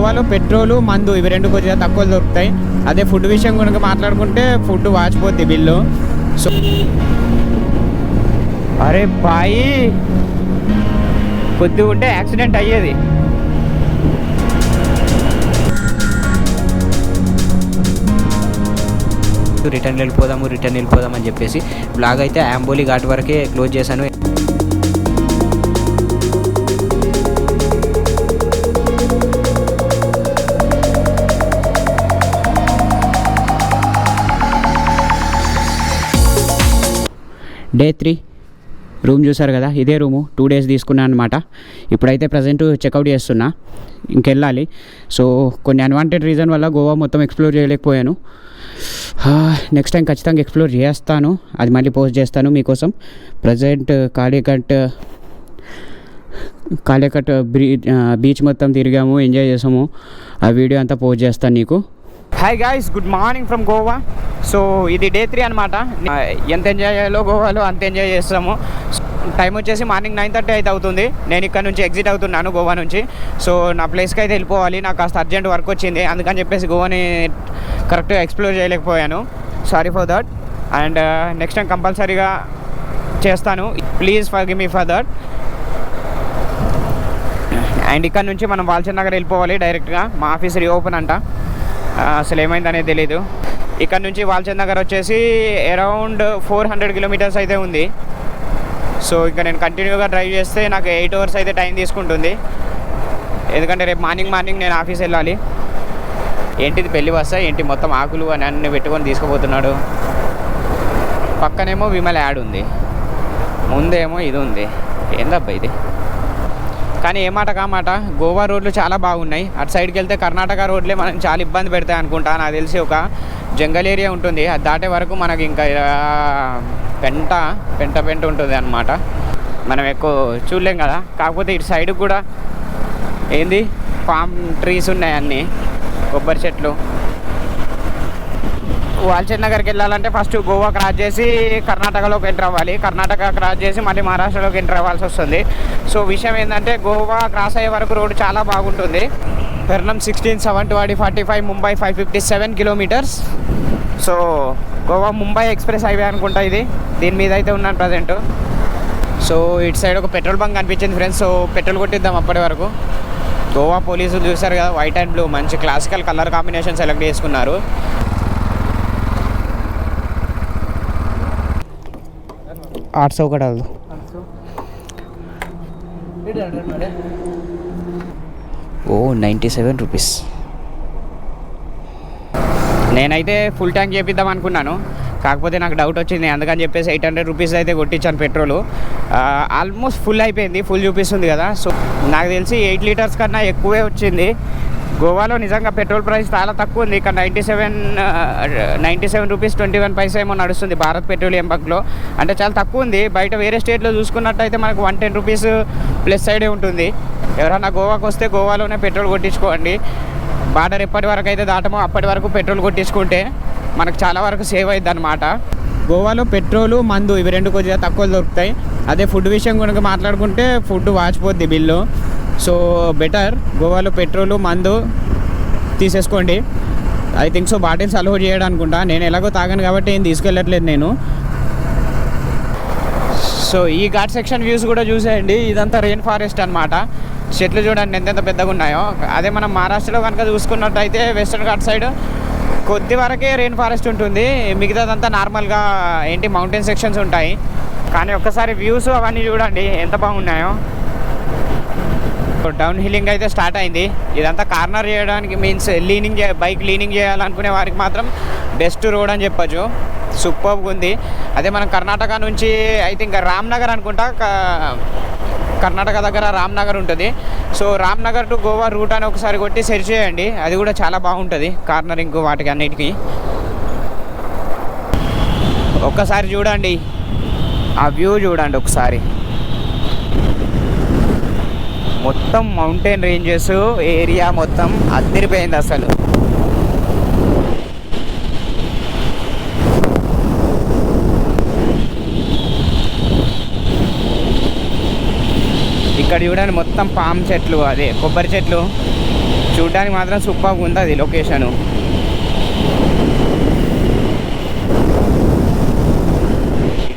గోవాలో పెట్రోలు మందు ఇవి రెండు కొద్దిగా తక్కువ దొరుకుతాయి. అదే ఫుడ్ విషయం కనుక మాట్లాడుకుంటే ఫుడ్ వాచిపోద్ది బిల్లు. సో అరే బాయి కొద్దిగా ఉంటే యాక్సిడెంట్ అయ్యేది. రిటర్న్ వెళ్ళిపోదాం అని చెప్పేసి బ్లాగ్ అయితే ఆంబోలి ఘాట్ వరకే క్లోజ్ చేశాను. డే 3 రూమ్ చూసారు కదా, ఇదే రూము 2 days తీసుకున్నాను అనమాట. ఇప్పుడైతే ప్రజెంట్ చెక్అవుట్ చేస్తున్నా, ఇంకెళ్ళాలి. సో కొన్ని అన్వాంటెడ్ రీజన్ వల్ల గోవా మొత్తం ఎక్స్ప్లోర్ చేయలేకపోయాను. నెక్స్ట్ టైం ఖచ్చితంగా ఎక్స్ప్లోర్ చేస్తాను, అది మళ్ళీ పోస్ట్ చేస్తాను మీకోసం. ప్రజెంట్ కాళేకట్ బీచ్ మొత్తం తిరిగాము, ఎంజాయ్ చేసాము. ఆ వీడియో అంతా పోస్ట్ చేస్తాను నీకు. Hi guys, good morning from Goa. So ఇది డే 3 అనమాట. ఎంత ఎంజాయ్ చేయాలో గోవాలో అంత ఎంజాయ్ చేస్తాము. టైం వచ్చేసి మార్నింగ్ 9:30 అయితే అవుతుంది. నేను ఇక్కడ నుంచి ఎగ్జిట్ అవుతున్నాను గోవా నుంచి. సో నా ప్లేస్కి అయితే వెళ్ళిపోవాలి, నాకు కాస్త అర్జెంట్ వర్క్ వచ్చింది, అందుకని చెప్పేసి గోవాని కరెక్ట్గా ఎక్స్ప్లోర్ చేయలేకపోయాను. Sorry for that. And next time కంపల్సరీగా చేస్తాను, please forgive me for that. And ఇక్కడ నుంచి మనం వాల్చంద్ నగర్ వెళ్ళిపోవాలి డైరెక్ట్గా. మా ఆఫీస్ రీఓపెన్ అంట, అసలు ఏమైంది అనేది తెలీదు. ఇక్కడ నుంచి వాల్చంద్ నగర్ వచ్చేసి అరౌండ్ 400 kilometers అయితే ఉంది. సో ఇంకా నేను కంటిన్యూగా డ్రైవ్ చేస్తే నాకు 8 hours అయితే టైం తీసుకుంటుంది, ఎందుకంటే రేపు మార్నింగ్ నేను ఆఫీస్ వెళ్ళాలి. ఏంటిది పెళ్లి బస్సా ఏంటి, మొత్తం ఆకులు అని అన్నీ పెట్టుకొని తీసుకుపోతున్నాడు. పక్కనేమో విమల్ యాడ్ ఉంది, ముందేమో ఇది ఉంది, ఏందబ్బా ఇది. కానీ ఏ మాట కామాట గోవా రోడ్లు చాలా బాగున్నాయి. అటు సైడ్కి వెళ్తే కర్ణాటక రోడ్లే మనకి చాలా ఇబ్బంది పెడతాయి అనుకుంటా. నాకు తెలిసి ఒక జంగల్ ఏరియా ఉంటుంది, అది దాటే వరకు మనకి ఇంకా పెంట ఉంటుంది అన్నమాట. మనం ఎక్కువ చూడలేం కదా. కాకపోతే ఇటు సైడ్కి కూడా ఏంది పామ్ ట్రీస్ ఉన్నాయి, అన్నీ కొబ్బరి చెట్లు. వాల్చంద్ నగర్కి వెళ్ళాలంటే ఫస్ట్ గోవా క్రాస్ చేసి కర్ణాటకలోకి ఎంటర్ అవ్వాలి, కర్ణాటక క్రాస్ చేసి మళ్ళీ మహారాష్ట్రలోకి ఎంటర్ అవ్వాల్సి వస్తుంది. సో విషయం ఏంటంటే గోవా క్రాస్ అయ్యే వరకు రోడ్డు చాలా బాగుంటుంది. పెర్నం 16, 720, 45, Mumbai 557 kilometers. So Goa Mumbai express highway అనుకుంటా ఇది, దీని మీద అయితే ఉన్నాను ప్రజెంట్. సో ఇటు సైడ్ ఒక పెట్రోల్ బంక్ కనిపించింది ఫ్రెండ్స్, సో పెట్రోల్ కొట్టిద్దాం అప్పటి వరకు. గోవా పోలీసులు చూసారు కదా, వైట్ అండ్ బ్లూ మంచి క్లాసికల్ కలర్ కాంబినేషన్ సెలెక్ట్ చేసుకున్నారు. 800 का डाल दो. ఓ 97 rupees. నేనైతే ఫుల్ ట్యాంక్ చేపిద్దాం అనుకున్నాను, కాకపోతే నాకు డౌట్ వచ్చింది, అందుకని చెప్పేసి 800 rupees అయితే కొట్టించాను పెట్రోలు. ఆల్మోస్ట్ ఫుల్ అయిపోయింది, ఫుల్ చూపిస్తుంది కదా. సో నాకు తెలిసి 8 liters కన్నా ఎక్కువే వచ్చింది. గోవాలో నిజంగా పెట్రోల్ ప్రైస్ చాలా తక్కువ ఉంది. ఇక్కడ 97 rupees 21 paisa ఏమో నడుస్తుంది భారత్ పెట్రోలియం బంక్లో, అంటే చాలా తక్కువ ఉంది. బయట వేరే స్టేట్లో చూసుకున్నట్టయితే మనకు 110 rupees ప్లస్ సైడే ఉంటుంది. ఎవరైనా గోవాకు వస్తే గోవాలోనే పెట్రోల్ కొట్టించుకోండి. బార్డర్ ఎప్పటి వరకు అయితే దాటమో అప్పటి వరకు పెట్రోల్ కొట్టించుకుంటే మనకు చాలా వరకు సేవ్ అవుతుంది అనమాట. గోవాలో పెట్రోలు మందు ఇవి రెండు కొద్దిగా తక్కువ దొరుకుతాయి. అదే ఫుడ్ విషయం కనుక మాట్లాడుకుంటే ఫుడ్ వాచిపోద్ది బిల్లు. సో బెటర్ గోవాలో పెట్రోలు మందు తీసేసుకోండి. ఐ థింక్ సో బాటిల్స్ అలో చేయడం అనుకుంటా, నేను ఎలాగో తాగాను కాబట్టి ఏం తీసుకెళ్ళట్లేదు నేను. సో ఈ ఘాట్ సెక్షన్ వ్యూస్ కూడా చూసేయండి, ఇదంతా రెయిన్ ఫారెస్ట్ అనమాట. చెట్లు చూడండి ఎంతెంత పెద్దగా ఉన్నాయో. అదే మనం మహారాష్ట్రలో కనుక చూసుకున్నట్టయితే వెస్టర్న్ ఘాట్ సైడ్ కొద్ది వరకే రెయిన్ ఫారెస్ట్ ఉంటుంది, మిగతాదంతా నార్మల్గా ఏంటి మౌంటైన్ సెక్షన్స్ ఉంటాయి. కానీ ఒక్కసారి వ్యూస్ అవన్నీ చూడండి ఎంత బాగున్నాయో. డౌన్ హిల్లింగ్ అయితే స్టార్ట్ అయింది. ఇదంతా కార్నర్ చేయడానికి మీన్స్ బైక్ లీనింగ్ చేయాలనుకునే వారికి మాత్రం బెస్ట్ రోడ్ అని చెప్పచ్చు, సూపర్గా ఉంది. అదే మనం కర్ణాటక నుంచి ఐ థింక్ రామ్నగర్ అనుకుంటా, కర్ణాటక దగ్గర రామ్నగర్ ఉంటుంది. So Ramnagar to Goa route అని ఒకసారి కొట్టి సెర్చ్ చేయండి, అది కూడా చాలా బాగుంటుంది కార్నరింగ్ వాటికి అన్నిటికీ. ఒక్కసారి చూడండి ఆ వ్యూ చూడండి ఒకసారి, మొత్తం మౌంటైన్ రేంజెస్ ఏరియా మొత్తం అదిరిపోయింది అసలు. ఇక్కడ చూడండి మొత్తం పామ్ చెట్లు, అదే కొబ్బరి చెట్లు చూడడానికి మాత్రం సూపర్గా ఉంది అది లొకేషను.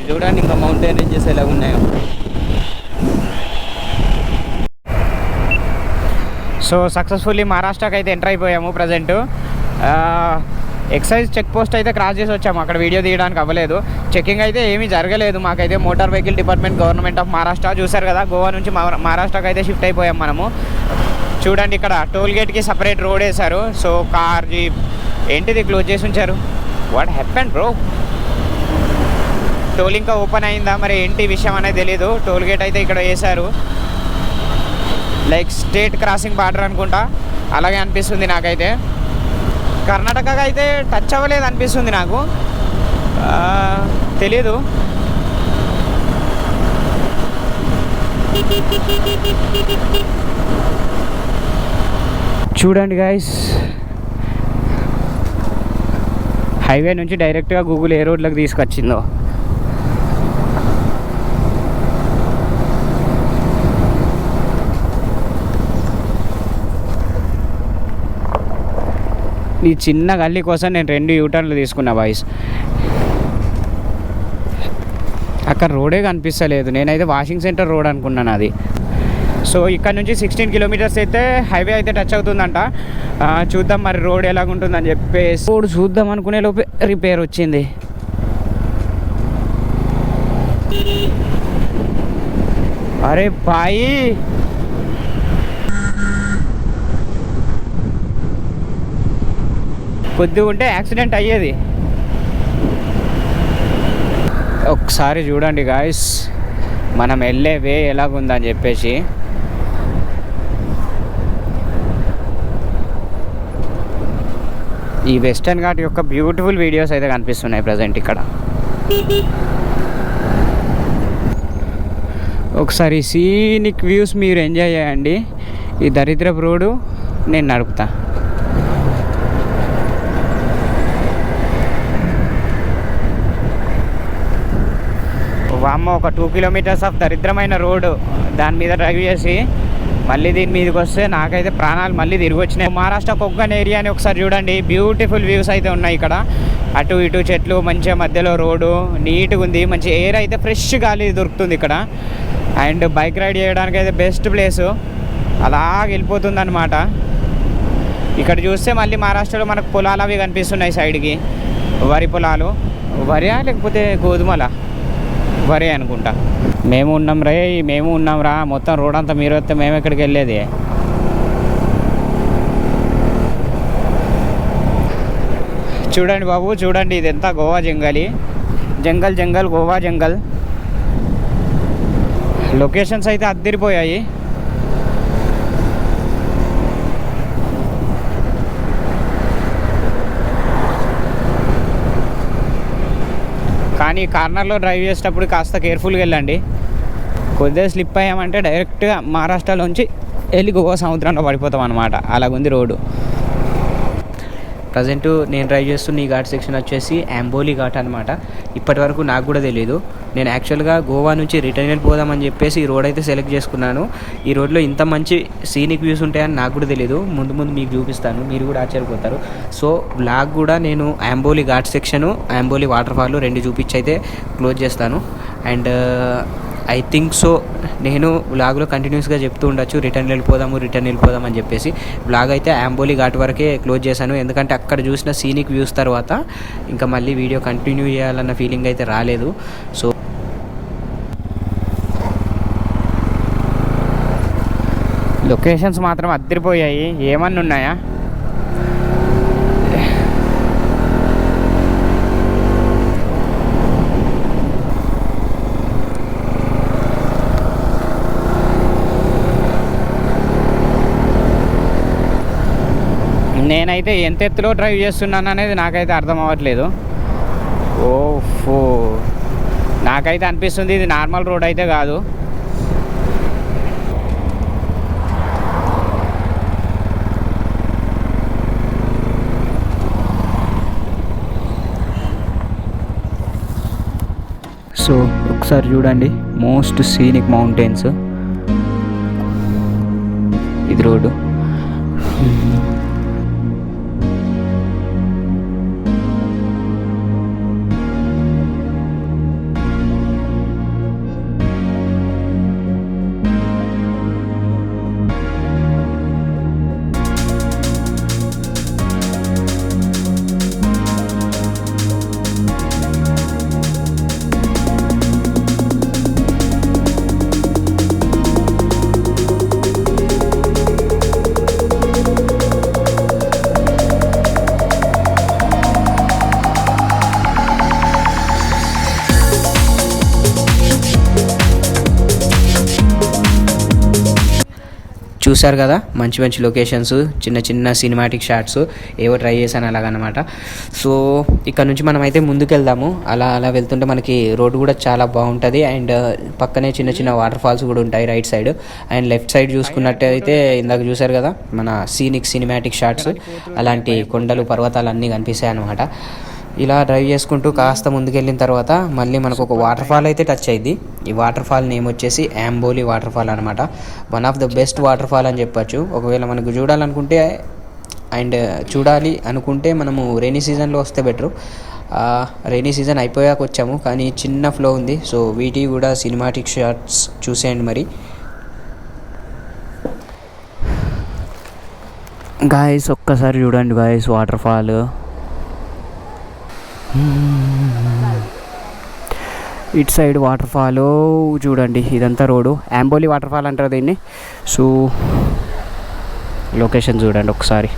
చూడండి ఇంకా మౌంటైన్ రేంజెస్ ఎలా ఉన్నాయో. సో సక్సెస్ఫుల్లీ మహారాష్ట్రకి అయితే ఎంటర్ అయిపోయాము. ప్రజెంట్ ఎక్సైజ్ చెక్ పోస్ట్ అయితే క్రాస్ చేసి వచ్చాము. అక్కడ వీడియో తీయడానికి అవ్వలేదు. చెకింగ్ అయితే ఏమీ జరగలేదు. మాకైతే motor vehicle department government of Maharashtra చూసారు కదా, గోవా నుంచి మహారాష్ట్రకి అయితే షిఫ్ట్ అయిపోయాం మనము. చూడండి ఇక్కడ టోల్ గేట్కి సపరేట్ రోడ్ వేశారు. సో కార్ జీప్ ఏంటిది క్లోజ్ చేసి ఉంచారు. What happened bro? టోల్ ఇంకా ఓపెన్ అయిందా మరి ఏంటి విషయం అనేది తెలీదు. టోల్ గేట్ అయితే ఇక్కడ వేశారు. లైక్ స్టేట్ క్రాసింగ్ బార్డర్ అనుకుంటా, అలాగే అనిపిస్తుంది నాకైతే. కర్ణాటకగా అయితే టచ్ అవ్వలేదు అనిపిస్తుంది నాకు, తెలీదు. చూడండి గైస్, హైవే నుంచి డైరెక్ట్గా గూగుల్ ఏ రోడ్లకు తీసుకొచ్చిందో. ఈ చిన్న గల్లీ కోసం నేను 2 యూటర్న్లు తీసుకున్నా బాయ్స్. అక్కడ రోడే కనిపిస్తలేదు. నేనైతే వాషింగ్ సెంటర్ రోడ్ అనుకున్నాను అది. సో ఇక్కడ నుంచి 16 కిలోమీటర్స్ అయితే హైవే అయితే టచ్ అవుతుందంట. చూద్దాం మరి రోడ్ ఎలాగుంటుందని చెప్పేసి. రోడ్ చూద్దాం అనుకునే లోపే రిపేర్ వచ్చింది. అరే బాయి, కొద్దిగా ఉంటే యాక్సిడెంట్ అయ్యేది. ఒకసారి చూడండి గాయస్ మనం వెళ్ళే వే ఎలాగుందని చెప్పేసి. ఈ వెస్టర్న్ ఘాట్ యొక్క బ్యూటిఫుల్ వీడియోస్ అయితే కనిపిస్తున్నాయి ప్రజెంట్ ఇక్కడ. ఒకసారి సీనిక్ వ్యూస్ మీరు ఎంజాయ్ చేయండి. ఈ దరిద్రపు రోడ్డు నేను నడుపుతా. వామ్మ, ఒక 2 కిలోమీటర్స్ ఆఫ్ దరిద్రమైన రోడ్డు, దాని మీద డ్రైవ్ చేసి మళ్ళీ దీని మీదకి వస్తే నాకైతే ప్రాణాలు మళ్ళీ తిరిగి వచ్చినాయి. మహారాష్ట్ర కొగ్గన్ ఏరియా అని ఒకసారి చూడండి, బ్యూటిఫుల్ వ్యూస్ అయితే ఉన్నాయి ఇక్కడ. అటు ఇటు చెట్లు, మంచిగా మధ్యలో రోడ్డు నీట్గా ఉంది. మంచి ఎయిర్ అయితే, ఫ్రెష్ గాలి దొరుకుతుంది ఇక్కడ. అండ్ బైక్ రైడ్ చేయడానికి అయితే బెస్ట్ ప్లేసు. అలాగ వెళ్ళిపోతుంది అనమాట. ఇక్కడ చూస్తే మళ్ళీ మహారాష్ట్రలో మనకు పొలాలు అవి కనిపిస్తున్నాయి సైడ్కి. వరి పొలాలు, వరియా లేకపోతే గోధుమల, వరే అనుకుంటా. మేము ఉన్నాం రా, మొత్తం రోడ్ అంతా మీరు వస్తే మేము ఎక్కడికి వెళ్ళేది. చూడండి బాబు, చూడండి ఇదంతా గోవా జంగల్ గోవా జంగల్. లొకేషన్స్ అయితే అద్దరిపోయాయి. కానీ కార్నర్లో డ్రైవ్ చేసేటప్పుడు కాస్త కేర్ఫుల్గా వెళ్ళండి. కొద్దిగా స్లిప్ అయ్యామంటే డైరెక్ట్గా మహారాష్ట్రలోంచి వెళ్ళి గోవా సముద్రంలో పడిపోతాం అనమాట. అలాగుంది రోడ్డు. ప్రజెంట్ నేను డ్రైవ్ చేస్తున్న ఈ ఘాట్ సెక్షన్ వచ్చేసి అంబోలి ఘాట్ అనమాట. ఇప్పటి వరకు నాకు కూడా తెలియదు. నేను యాక్చువల్గా గోవా నుంచి రిటర్న్ వెళ్ళిపోదామని చెప్పేసి ఈ రోడ్ అయితే సెలెక్ట్ చేసుకున్నాను. ఈ రోడ్లో ఇంత మంచి సీనిక్ వ్యూస్ ఉంటాయని నాకు కూడా తెలియదు. ముందు మీకు చూపిస్తాను, మీరు కూడా ఆశ్చర్యపోతారు. సో బ్లాగ్ కూడా నేను అంబోలి ఘాట్ సెక్షను, అంబోలి వాటర్ఫాల్ 2 చూపించి అయితే క్లోజ్ చేస్తాను. అండ్ ఐ థింక్ సో నేను వ్లాగ్లో కంటిన్యూస్గా చెప్తూ ఉండొచ్చు రిటర్న్ వెళ్ళిపోదాం అని చెప్పేసి. వ్లాగ్ అయితే అంబోలి ఘాట్ వరకే క్లోజ్ చేశాను, ఎందుకంటే అక్కడ చూసిన సీనిక్ వ్యూస్ తర్వాత ఇంకా మళ్ళీ వీడియో కంటిన్యూ చేయాలన్న ఫీలింగ్ అయితే రాలేదు. సో లొకేషన్స్ మాత్రం అద్దరిపోయాయి. ఏమన్నా ఉన్నాయా? నేనైతే ఎంత ఎత్తులో డ్రైవ్ చేస్తున్నాను అనేది నాకైతే అర్థం అవ్వట్లేదు. ఓఫో, నాకైతే అనిపిస్తుంది ఇది నార్మల్ రోడ్ అయితే కాదు. సో ఒకసారి చూడండి, మోస్ట్ సీనిక్ మౌంటైన్స్, ఇది రోడ్డు. చూసారు కదా, మంచి మంచి లొకేషన్స్, చిన్న చిన్న సినిమాటిక్ షాట్స్ ఏవో ట్రై చేశాను అలాగనమాట. సో ఇక్కడ నుంచి మనం అయితే ముందుకు వెళ్దాము. అలా అలా వెళ్తుంటే మనకి రోడ్డు కూడా చాలా బాగుంటుంది. అండ్ పక్కనే చిన్న చిన్న వాటర్ ఫాల్స్ కూడా ఉంటాయి right side. And left side చూసుకున్నట్టయితే ఇందాక చూసారు కదా మన సినిమాటిక్ షాట్స్, అలాంటి కొండలు పర్వతాలు అన్నీ కనిపిస్తాయి అనమాట. ఇలా డ్రైవ్ చేసుకుంటూ కాస్త ముందుకెళ్ళిన తర్వాత మళ్ళీ మనకు ఒక వాటర్ ఫాల్ అయితే టచ్ అయ్యింది. ఈ వాటర్ ఫాల్ నేమ్ వచ్చేసి అంబోలి వాటర్ ఫాల్ అనమాట. One of the best water fall అని చెప్పొచ్చు. ఒకవేళ మనకు చూడాలనుకుంటే అండ్ చూడాలి అనుకుంటే మనము రైనీ సీజన్లో వస్తే బెటరు. రైనీ సీజన్ అయిపోయాక వచ్చాము, కానీ చిన్న ఫ్లో ఉంది. సో వీటి కూడా సినిమాటిక్ షాట్స్ చూసేయండి మరి. గాయస్ ఒక్కసారి చూడండి గాయస్, వాటర్ ఫాల్ ఇటు సైడ్ వాటర్ ఫాల్ చూడండి. ఇదంతా రోడ్డు, అంబోలి వాటర్ ఫాల్ అంటారు దీన్ని. సో లొకేషన్ చూడండి ఒకసారి.